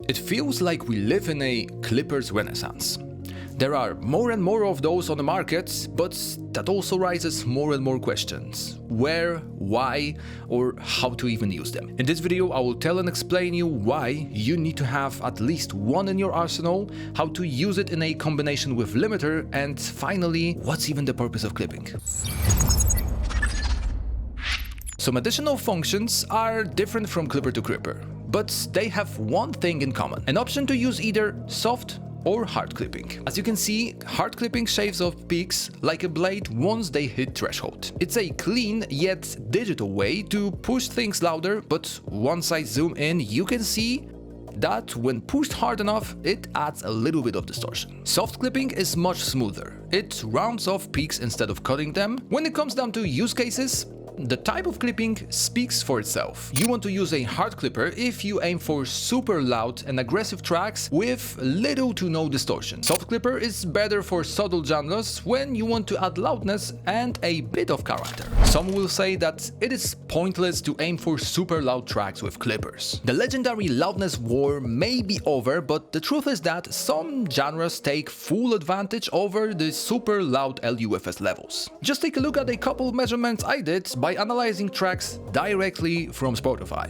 It feels like we live in a clippers renaissance. There are more and more of those on the market, but that also raises more and more questions. Where, why, or how to even use them. In this video I will tell and explain you why you need to have at least one in your arsenal, how to use it in a combination with limiter, and finally, what's even the purpose of clipping. Some additional functions are different from clipper to clipper, but they have one thing in common: an option to use either soft or hard clipping. As you can see, hard clipping shaves off peaks like a blade once they hit threshold. It's a clean yet digital way to push things louder, but once I zoom in, you can see that when pushed hard enough, it adds a little bit of distortion. Soft clipping is much smoother. It rounds off peaks instead of cutting them. When it comes down to use cases, the type of clipping speaks for itself. You want to use a hard clipper if you aim for super loud and aggressive tracks with little to no distortion. Soft clipper is better for subtle genres when you want to add loudness and a bit of character. Some will say that it is pointless to aim for super loud tracks with clippers. The legendary loudness war may be over, but the truth is that some genres take full advantage over the super loud LUFS levels. Just take a look at a couple of measurements I did by analyzing tracks directly from Spotify.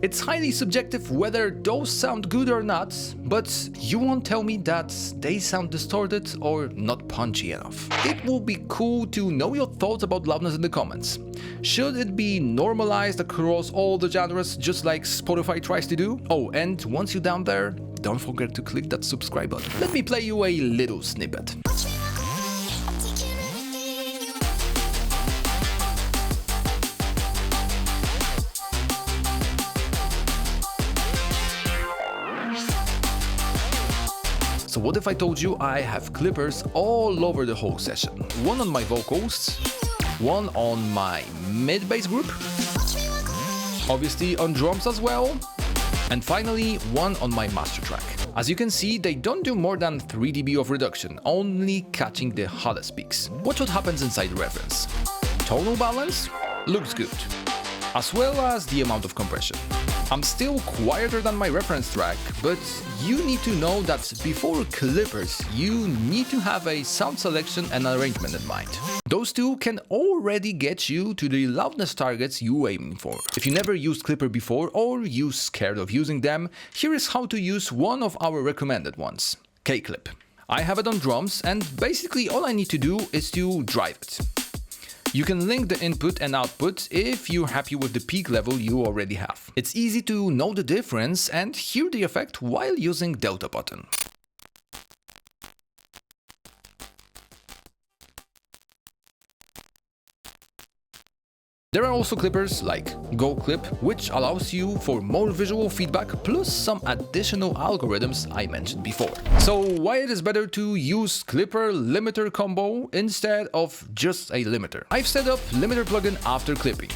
It's highly subjective whether those sound good or not, but you won't tell me that they sound distorted or not punchy enough. It will be cool to know your thoughts about loudness in the comments. Should it be normalized across all the genres just like Spotify tries to do? Oh, and once you're down there, don't forget to click that subscribe button. Let me play you a little snippet. So what if I told you I have clippers all over the whole session? One on my vocals, one on my mid-bass group, obviously on drums as well, and finally one on my master track. As you can see, they don't do more than 3 dB of reduction, only catching the hottest peaks. Watch what happens inside the reference. Tonal balance looks good, as well as the amount of compression. I'm still quieter than my reference track, but you need to know that before clippers, you need to have a sound selection and arrangement in mind. Those two can already get you to the loudness targets you're aiming for. If you never used clipper before or you're scared of using them, here is how to use one of our recommended ones, K-Clip. I have it on drums, and basically all I need to do is to drive it. You can link the input and output if you're happy with the peak level you already have. It's easy to know the difference and hear the effect while using Delta button. There are also clippers like Go Clip, which allows you for more visual feedback plus some additional algorithms I mentioned before. So why it is better to use clipper limiter combo instead of just a limiter? I've set up limiter plugin after clipping,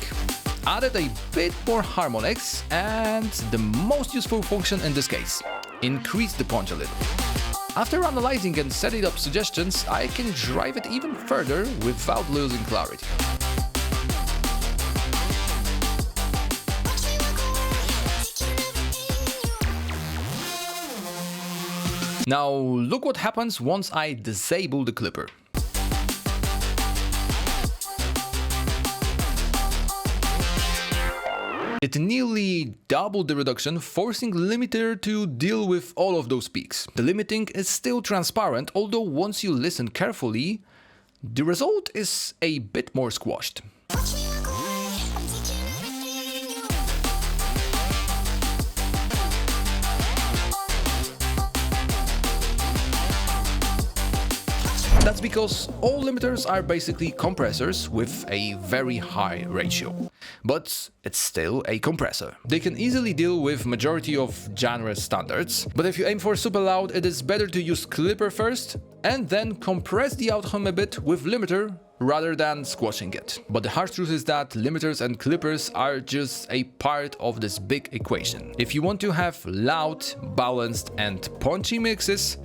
added a bit more harmonics, and the most useful function in this case, increase the punch a little. After analyzing and setting up suggestions, I can drive it even further without losing clarity. Now look what happens once I disable the clipper. It nearly doubled the reduction, forcing limiter to deal with all of those peaks. The limiting is still transparent, although once you listen carefully, the result is a bit more squashed. That's because all limiters are basically compressors with a very high ratio. But it's still a compressor. They can easily deal with majority of genre standards, but if you aim for super loud, it is better to use clipper first and then compress the outcome a bit with limiter rather than squashing it. But the harsh truth is that limiters and clippers are just a part of this big equation. If you want to have loud, balanced and punchy mixes,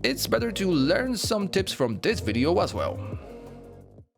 it's better to learn some tips from this video as well.